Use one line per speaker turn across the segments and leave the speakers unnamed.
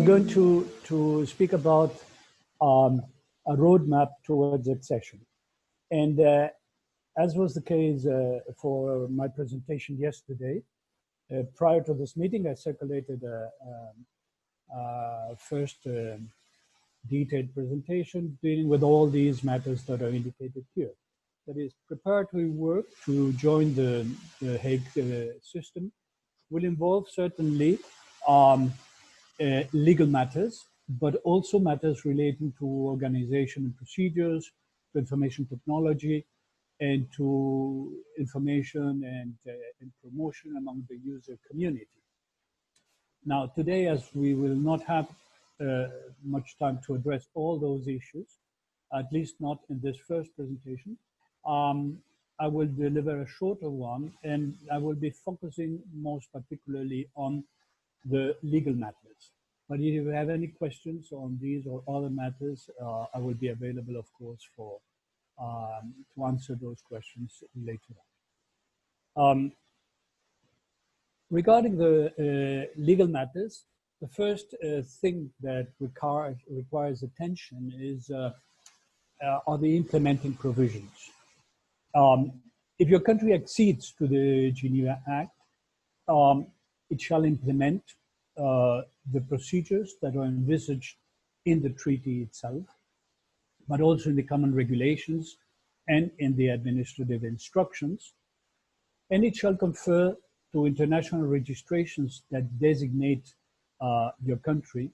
going to speak about a roadmap towards accession. And as was the case for my presentation yesterday, prior to this meeting, I circulated a first detailed presentation dealing with all these matters that are indicated here. That is, preparatory work to join the Hague system will involve certainly legal matters, but also matters relating to organization and procedures, to information technology, and to information and promotion among the user community. Now, today, as we will not have much time to address all those issues, at least not in this first presentation, I will deliver a shorter one, and I will be focusing most particularly on the legal matters. But if you have any questions on these or other matters, I will be available, of course, for to answer those questions later on. Regarding the legal matters, the first thing that requires attention is are the implementing provisions. If your country accedes to the Geneva Act, it shall implement the procedures that are envisaged in the treaty itself, but also in the common regulations and in the administrative instructions. And it shall confer to international registrations that designate your country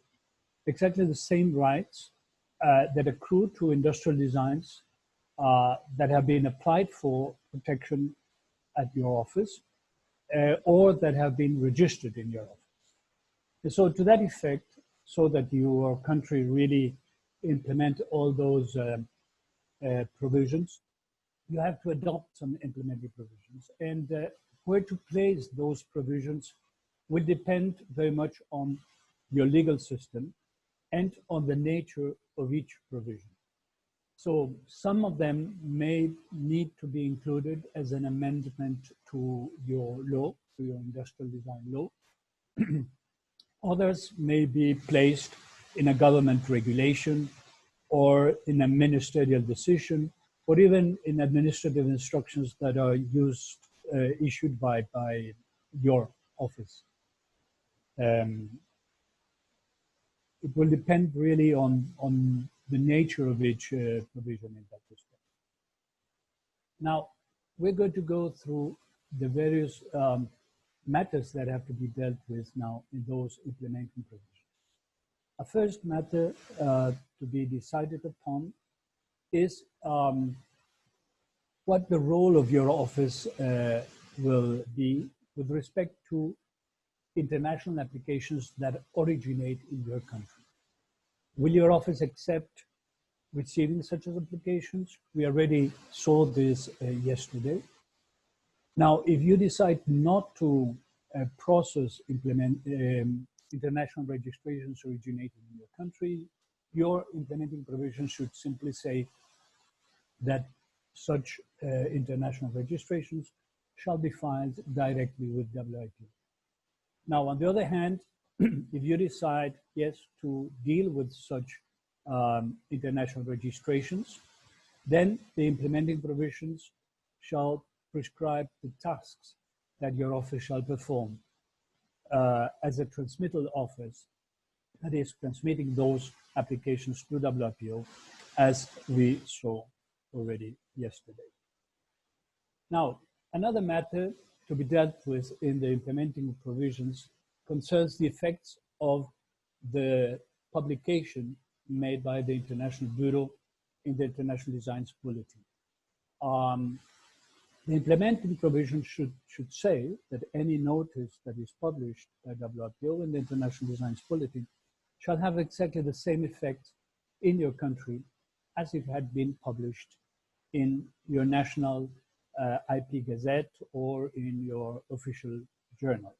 exactly the same rights that accrue to industrial designs that have been applied for protection at your office or that have been registered in your office. And so to that effect, so that your country really implement all those provisions, you have to adopt some implementing provisions. And where to place those provisions will depend very much on your legal system and on the nature of each provision. So some of them may need to be included as an amendment to your law, to your industrial design law. Others may be placed in a government regulation or in a ministerial decision, or even in administrative instructions that are issued by your office. It will depend really on the nature of each provision in that respect. Now, we're going to go through the various matters that have to be dealt with now in those implementing provisions. A first matter to be decided upon is what the role of your office will be with respect to international applications that originate in your country. Will your office accept receiving such as applications? We already saw this yesterday. Now, if you decide not to process international registrations originating in your country, your implementing provision should simply say that such international registrations shall be filed directly with WIPO. Now, on the other hand, if you decide, yes, to deal with such international registrations, then the implementing provisions shall prescribe the tasks that your office shall perform as a transmittal office, that is, transmitting those applications to WIPO, as we saw already yesterday. Now, another matter to be dealt with in the implementing provisions concerns the effects of the publication made by the International Bureau in the International Designs Bulletin. The implementing provision should say that any notice that is published by WIPO in the International Designs Bulletin shall have exactly the same effect in your country as if it had been published in your national IP Gazette or in your official journal.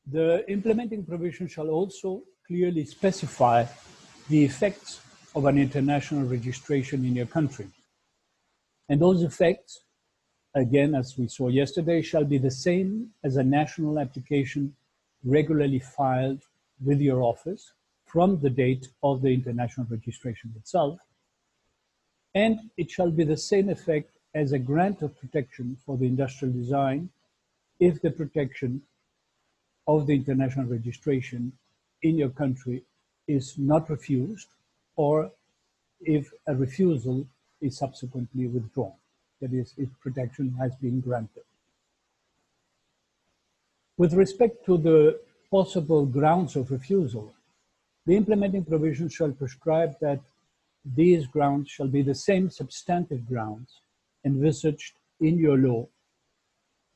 The implementing provision shall also clearly specify the effects of an international registration in your country. And those effects, again, as we saw yesterday, shall be the same as a national application regularly filed with your office from the date of the international registration itself, and it shall be the same effect as a grant of protection for the industrial design if the protection of the international registration in your country is not refused, or if a refusal is subsequently withdrawn, that is, if protection has been granted. With respect to the possible grounds of refusal, the implementing provisions shall prescribe that these grounds shall be the same substantive grounds envisaged in your law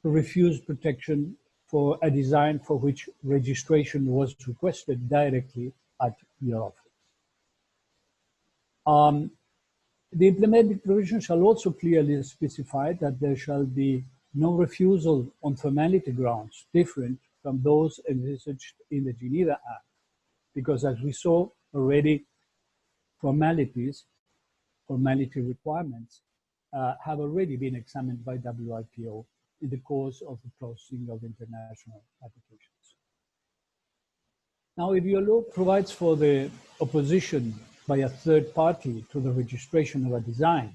to refuse protection for a design for which registration was requested directly at your office. The implementing provision shall also clearly specify that there shall be no refusal on formality grounds different from those envisaged in the Geneva Act, because as we saw already, formality requirements have already been examined by WIPO in the course of the processing of international applications. Now, if your law provides for the opposition by a third party to the registration of a design,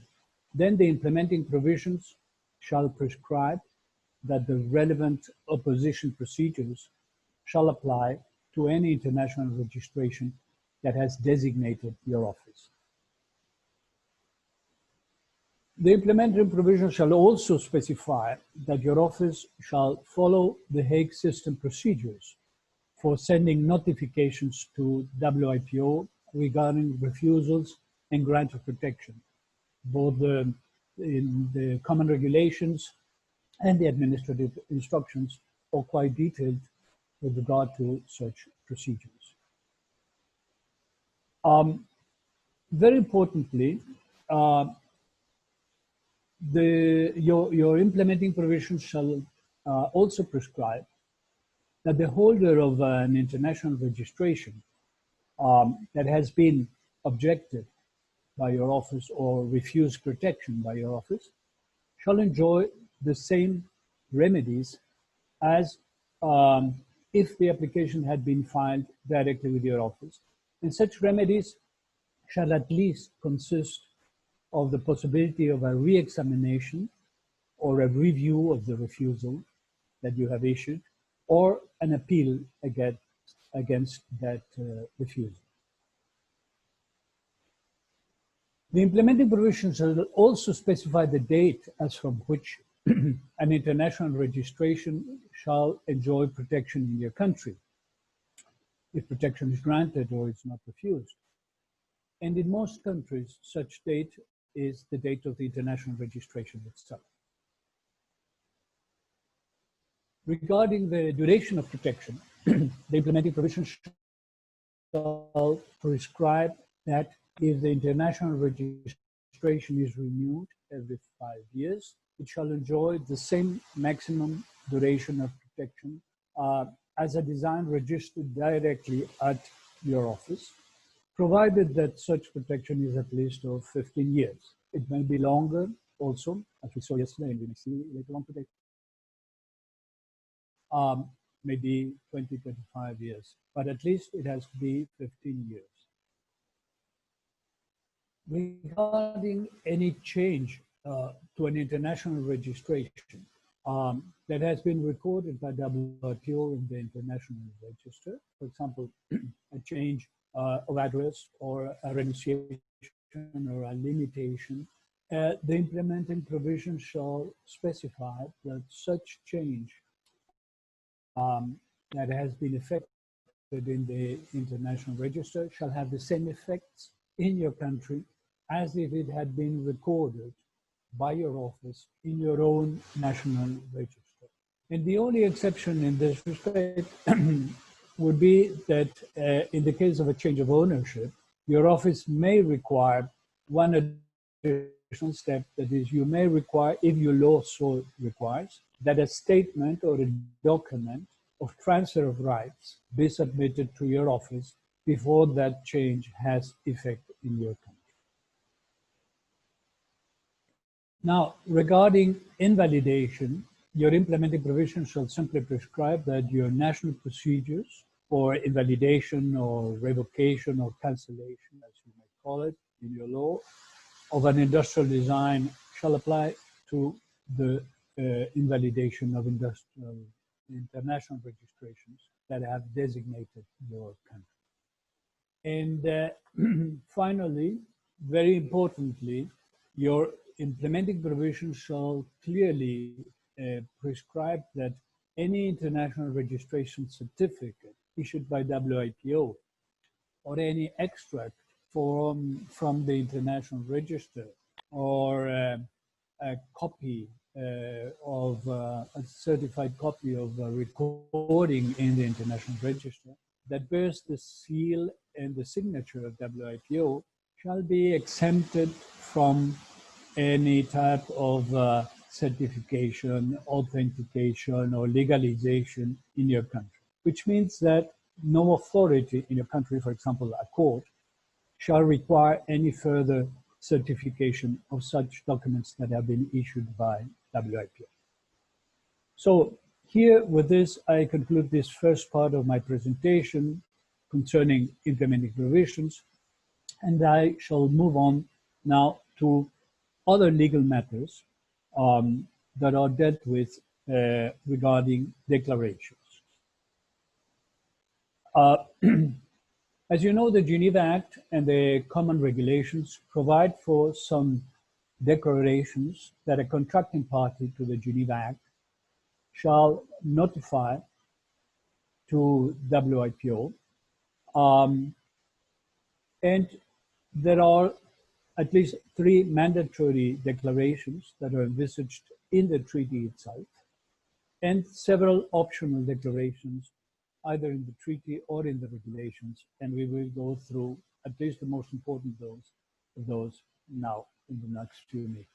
then the implementing provisions shall prescribe that the relevant opposition procedures shall apply to any international registration that has designated your office. The implementing provision shall also specify that your office shall follow the Hague system procedures for sending notifications to WIPO regarding refusals and grant of protection, both in the common regulations and the administrative instructions are quite detailed with regard to such procedures. Very importantly, your implementing provisions shall also prescribe that the holder of an international registration that has been objected by your office or refused protection by your office shall enjoy the same remedies as if the application had been filed directly with your office. And such remedies shall at least consist of the possibility of a re-examination or a review of the refusal that you have issued, or an appeal against that refusal. The implementing provisions shall also specify the date as from which an international registration shall enjoy protection in your country, if protection is granted or is not refused. And in most countries, such date is the date of the international registration itself. Regarding the duration of protection, the implementing provisions shall prescribe that if the international registration is renewed every 5 years, it shall enjoy the same maximum duration of protection as a design registered directly at your office, provided that such protection is at least of 15 years. It may be longer also, as we saw yesterday, and we may see later on today. Maybe 20, 25 years, but at least it has to be 15 years. Regarding any change to an international registration that has been recorded by WIPO in the international register, for example, a change of address or a renunciation or a limitation, the implementing provision shall specify that such change that has been effected in the international register shall have the same effects in your country as if it had been recorded by your office in your own national register. And the only exception in this respect would be that in the case of a change of ownership, your office may require one additional step, that is, you may require, if your law so requires, that a statement or a document of transfer of rights be submitted to your office before that change has effect in your country. Now, regarding invalidation, your implementing provision shall simply prescribe that your national procedures or invalidation or revocation or cancellation, as you may call it in your law, of an industrial design shall apply to the invalidation of international registrations that have designated your country. And finally, very importantly, your implementing provisions shall clearly prescribe that any international registration certificate issued by WIPO or any extract from the international register or a copy of a certified copy of a recording in the international register that bears the seal and the signature of WIPO shall be exempted from any type of certification, authentication, or legalization in your country, which means that no authority in your country, for example, a court, shall require any further certification of such documents that have been issued by WIPO. So here with this, I conclude this first part of my presentation concerning implementing provisions, and I shall move on now to other legal matters that are dealt with regarding declarations. As you know, the Geneva Act and the common regulations provide for some declarations that a contracting party to the Geneva Act shall notify to WIPO. And there are at least 3 mandatory declarations that are envisaged in the treaty itself, and several optional declarations either in the treaty or in the regulations, and we will go through at least the most important of those now in the next few minutes.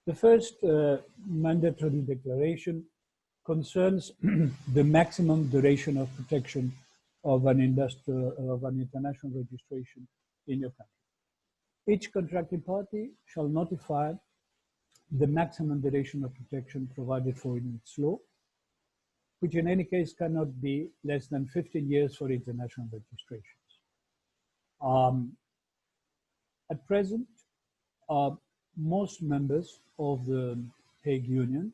The first mandatory declaration concerns the maximum duration of protection of an international registration in your country. Each contracting party shall notify the maximum duration of protection provided for in its law, which in any case cannot be less than 15 years for international registrations. At present, most members of the Hague Union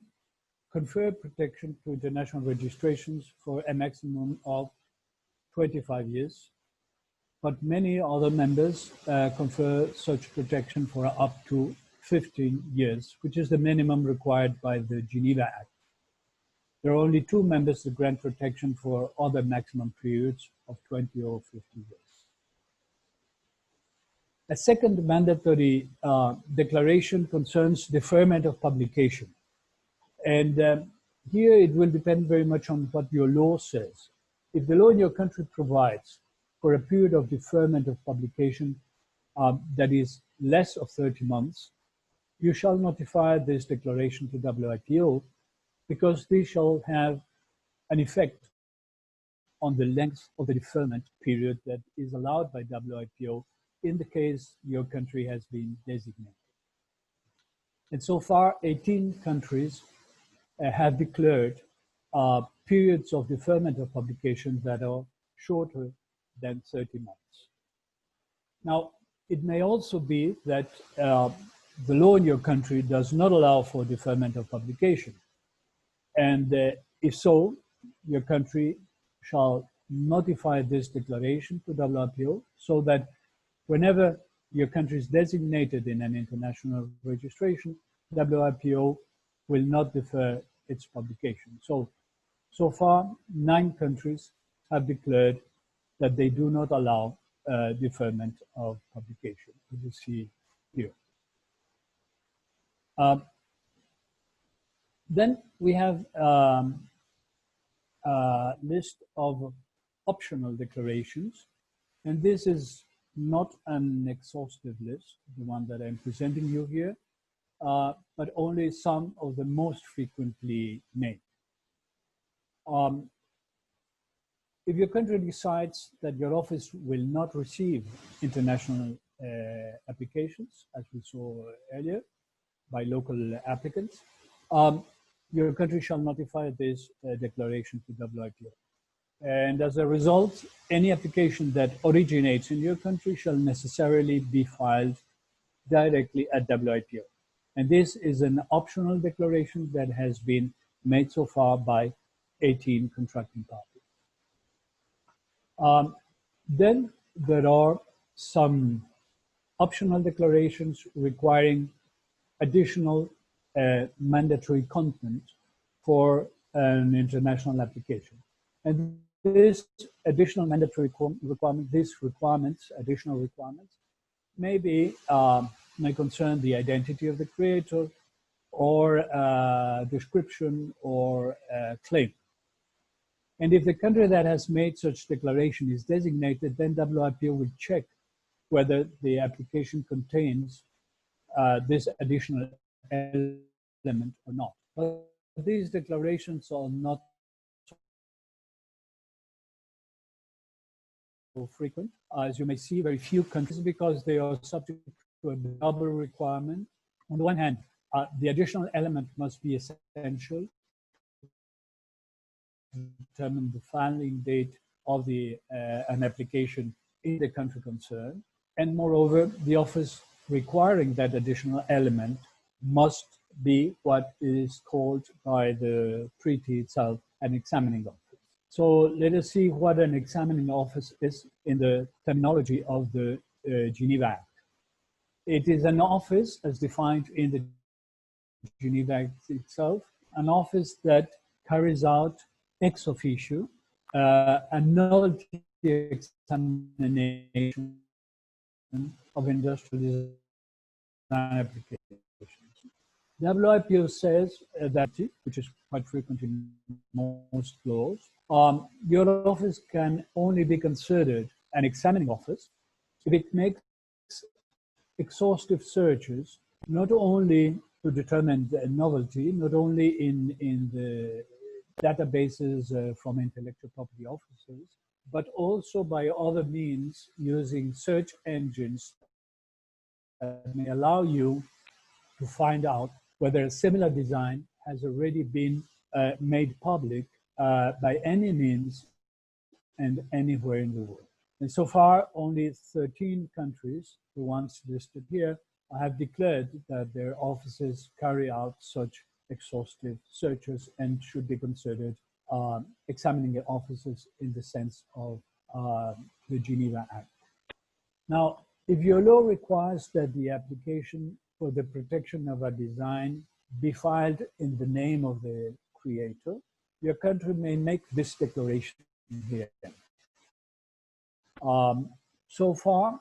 confer protection to international registrations for a maximum of 25 years, but many other members confer such protection for up to 15 years, which is the minimum required by the Geneva Act. There are only 2 members that grant protection for other maximum periods of 20 or 50 years. A second mandatory declaration concerns deferment of publication. And here it will depend very much on what your law says. If the law in your country provides for a period of deferment of publication that is less of 30 months, you shall notify this declaration to WIPO, because this shall have an effect on the length of the deferment period that is allowed by WIPO in the case your country has been designated. And so far, 18 countries have declared periods of deferment of publication that are shorter than 30 months. Now, it may also be that the law in your country does not allow for deferment of publication. And if so, your country shall notify this declaration to WIPO so that whenever your country is designated in an international registration, WIPO will not defer its publication. So far, 9 countries have declared that they do not allow deferment of publication, as you see here. Then we have a list of optional declarations, and this is not an exhaustive list, the one that I'm presenting you here, but only some of the most frequently made. If your country decides that your office will not receive international applications, as we saw earlier, by local applicants, your country shall notify this declaration to WIPO. And as a result, any application that originates in your country shall necessarily be filed directly at WIPO. And this is an optional declaration that has been made so far by 18 contracting parties. Then there are some optional declarations requiring additional mandatory content for an international application. And this additional mandatory requirement, additional requirements, may concern the identity of the creator or description or claim. And if the country that has made such declaration is designated, then WIPO will check whether the application contains this additional element or not. But these declarations are not so frequent. As you may see, very few countries, because they are subject to a double requirement. On the one hand, the additional element must be essential to determine the filing date of an application in the country concerned. And moreover, the office requiring that additional element must be what is called by the treaty itself an examining office. So let us see what an examining office is in the terminology of the Geneva Act. It is an office, as defined in the Geneva Act itself, an office that carries out ex officio a novelty examination of industrial design applications. WIPO says that, which is quite frequent in most laws, your office can only be considered an examining office if it makes exhaustive searches, not only to determine the novelty, not only in the databases from intellectual property offices, but also by other means using search engines that may allow you to find out whether a similar design has already been made public by any means and anywhere in the world. And so far, only 13 countries, the ones listed here, have declared that their offices carry out such exhaustive searches and should be considered examining offices in the sense of the Geneva Act. Now, if your law requires that the application for the protection of a design be filed in the name of the creator, your country may make this declaration here. So far,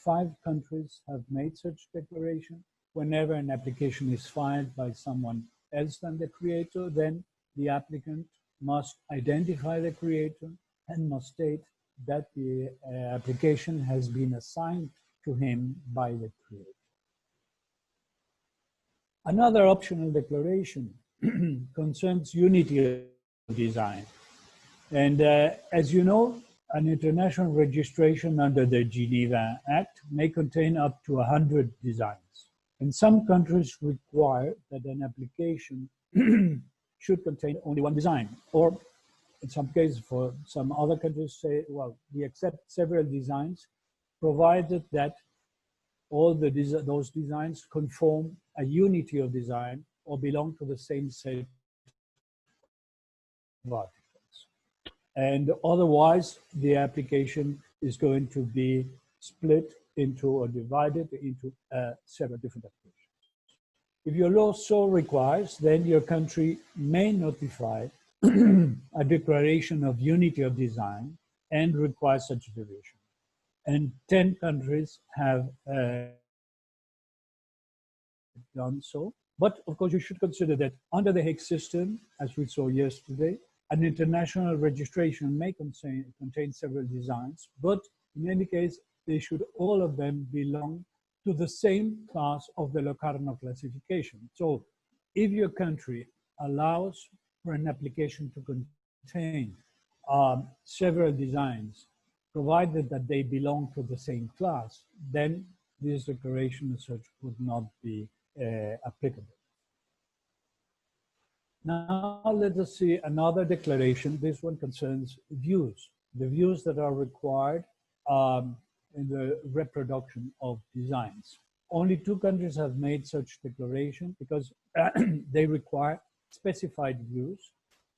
5 countries have made such declaration. Whenever an application is filed by someone else than the creator, then the applicant must identify the creator and must state that the application has been assigned to him by the creator. Another optional declaration concerns unity of design. And as you know, an international registration under the Geneva Act may contain up to 100 designs. And some countries require that an application should contain only one design, or in some cases, for some other countries say, well, we accept several designs, provided that all those designs conform a unity of design or belong to the same set of articles. And otherwise, the application is going to be split into or divided into several different applications. If your law so requires, then your country may notify a declaration of unity of design and require such a division. And 10 countries have done so. But of course, you should consider that under the Hague system, as we saw yesterday, an international registration may contain several designs, but in any case, they should all of them belong to the same class of the Locarno classification. So if your country allows for an application to contain several designs, provided that they belong to the same class, then this declaration as such would not be applicable. Now let us see another declaration. This one concerns views, the views that are required in the reproduction of designs. Only 2 countries have made such declaration because they require specified views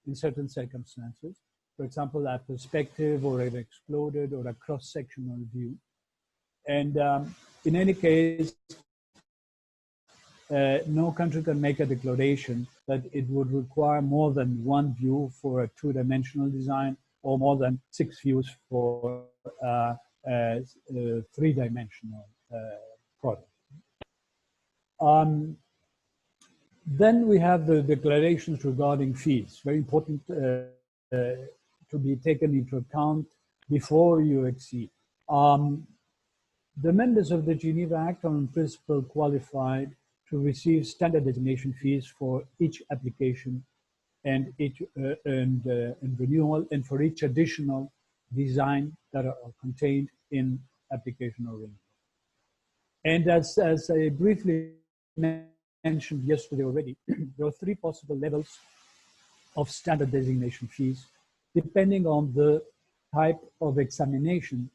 in certain circumstances. For example, a perspective or an exploded or a cross-sectional view. And in any case, no country can make a declaration that it would require more than 1 view for a 2-dimensional design or more than 6 views for a 3-dimensional product. Then we have the declarations regarding fees, very important to be taken into account before you exceed. The members of the Geneva Act are in principle qualified to receive standard designation fees for each application and each and renewal, and for each additional design that are contained in application or renewal. And as I briefly mentioned yesterday already, there are 3 possible levels of standard designation fees, depending on the type of examination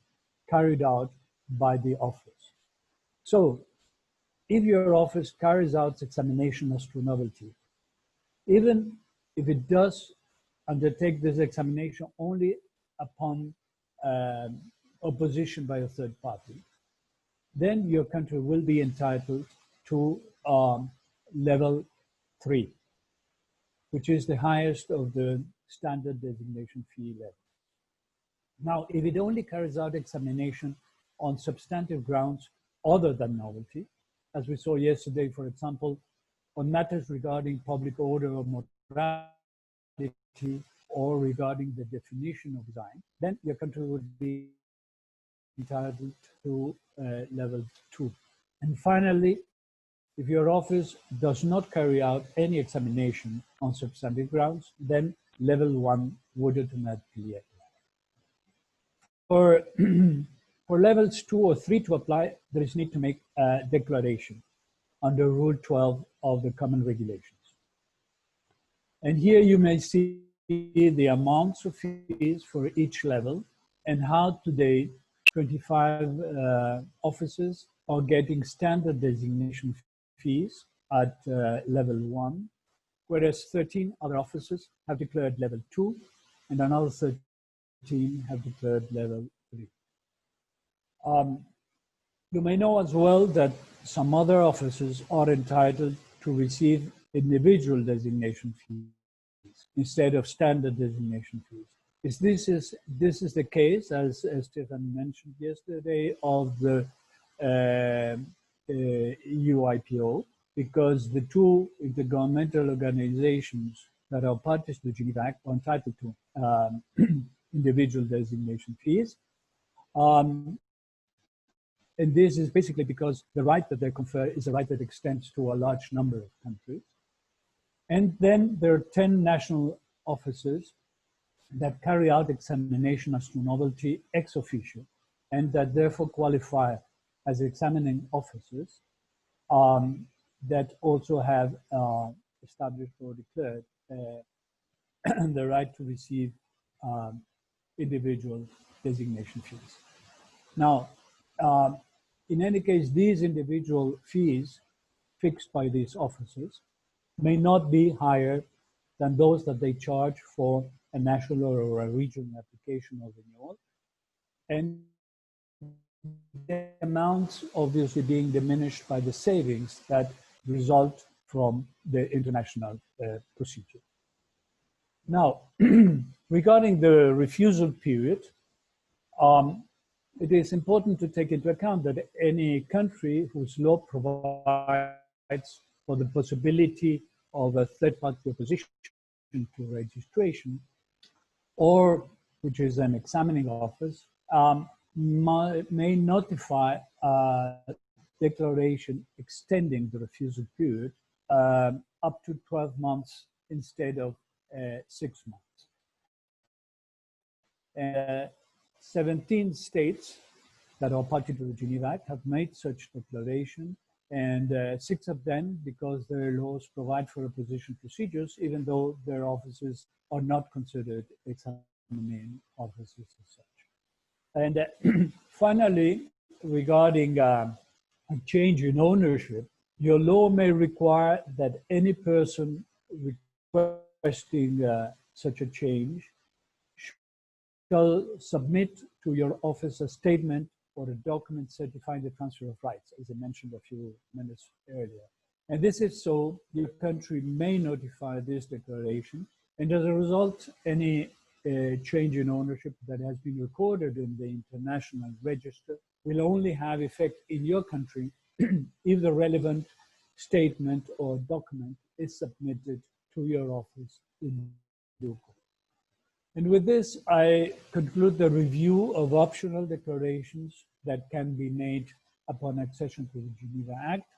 carried out by the office. So, if your office carries out examination as to novelty, even if it does undertake this examination only upon opposition by a third party, then your country will be entitled to level 3, which is the highest of the standard designation fee levels. Now, if it only carries out examination on substantive grounds other than novelty, as we saw yesterday, for example, on matters regarding public order or morality or regarding the definition of design, then your country would be entitled to level 2. And finally, if your office does not carry out any examination on substantive grounds, then level 1 would automatically apply. For levels 2 or 3 to apply, there is need to make a declaration under Rule 12 of the Common Regulations. And here you may see the amounts of fees for each level and how today 25 offices are getting standard designation fees at level 1, whereas 13 other offices have declared level 2 and another 13 have declared level 3. You may know as well that some other offices are entitled to receive individual designation fees instead of standard designation fees. This is the case, as Stefan mentioned yesterday, of the EU-IPO, because the 2 intergovernmental organizations that are parties to the Geneva Act are entitled to individual designation fees. And this is basically because the right that they confer is a right that extends to a large number of countries. And then there are 10 national offices that carry out examination as to novelty ex officio, and that therefore qualify as examining officers that also have established or declared the right to receive individual designation fees. Now, in any case, these individual fees fixed by these officers may not be higher than those that they charge for a national or a regional application or renewal, and the amounts obviously being diminished by the savings that result from the international procedure. Now, regarding the refusal period, it is important to take into account that any country whose law provides for the possibility of a third-party opposition to registration, or which is an examining office, may notify a declaration extending the refusal period up to 12 months instead of 6 months. 17 states that are party to the Geneva Act have made such declaration, and 6 of them because their laws provide for opposition procedures, even though their offices are not considered examining offices as such. And finally, regarding a change in ownership, your law may require that any person requesting such a change shall submit to your office a statement or a document certifying the transfer of rights, as I mentioned a few minutes earlier. And this is so, your country may notify this declaration, and as a result, any change in ownership that has been recorded in the international register will only have effect in your country if the relevant statement or document is submitted to your office in due course. And with this, I conclude the review of optional declarations that can be made upon accession to the Geneva Act.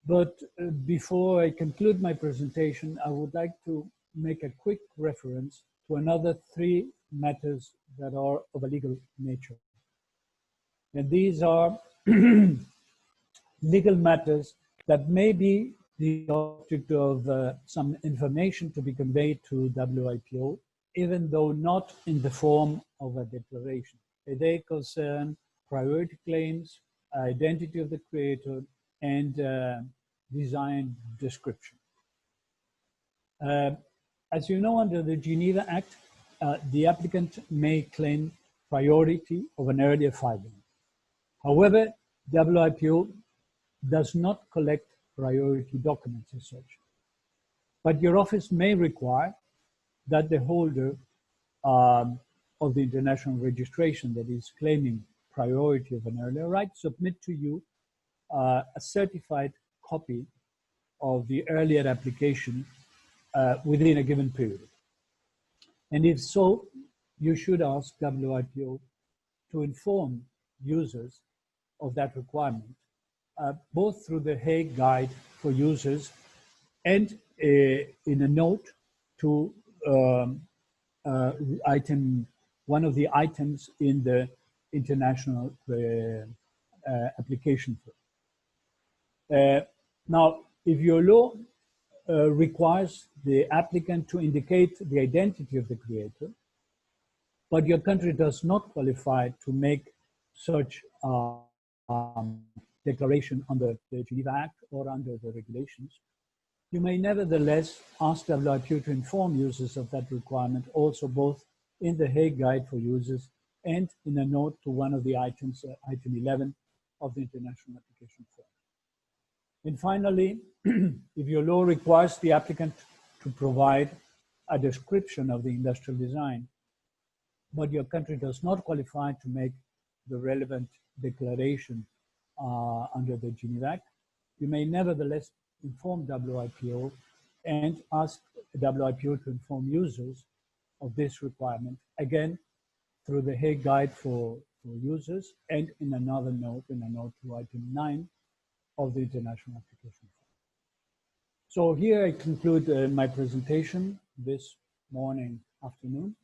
But before I conclude my presentation, I would like to make a quick reference to another 3 matters that are of a legal nature. And these are legal matters that may be the object of some information to be conveyed to WIPO, even though not in the form of a declaration. They concern priority claims, identity of the creator, and design description. As you know, under the Geneva Act, the applicant may claim priority of an earlier filing. However, WIPO does not collect priority documents as such. But your office may require that the holder of the international registration that is claiming priority of an earlier right submit to you a certified copy of the earlier application within a given period. And if so, you should ask WIPO to inform users of that requirement, both through the Hague Guide for Users and in a note to one of the items in the international application form. Now, if your law requires the applicant to indicate the identity of the creator, but your country does not qualify to make such declaration under the Geneva Act or under the regulations, you may nevertheless ask WIPO to inform users of that requirement also both in the Hague Guide for Users and in a note to one of the items, item 11 of the international application form. And finally, if your law requires the applicant to provide a description of the industrial design, but your country does not qualify to make the relevant declaration under the Geneva Act, you may nevertheless inform WIPO and ask WIPO to inform users of this requirement, again, through the Hague Guide for Users and in another note, in a note to item 9 of the international application form. So here I conclude my presentation this afternoon.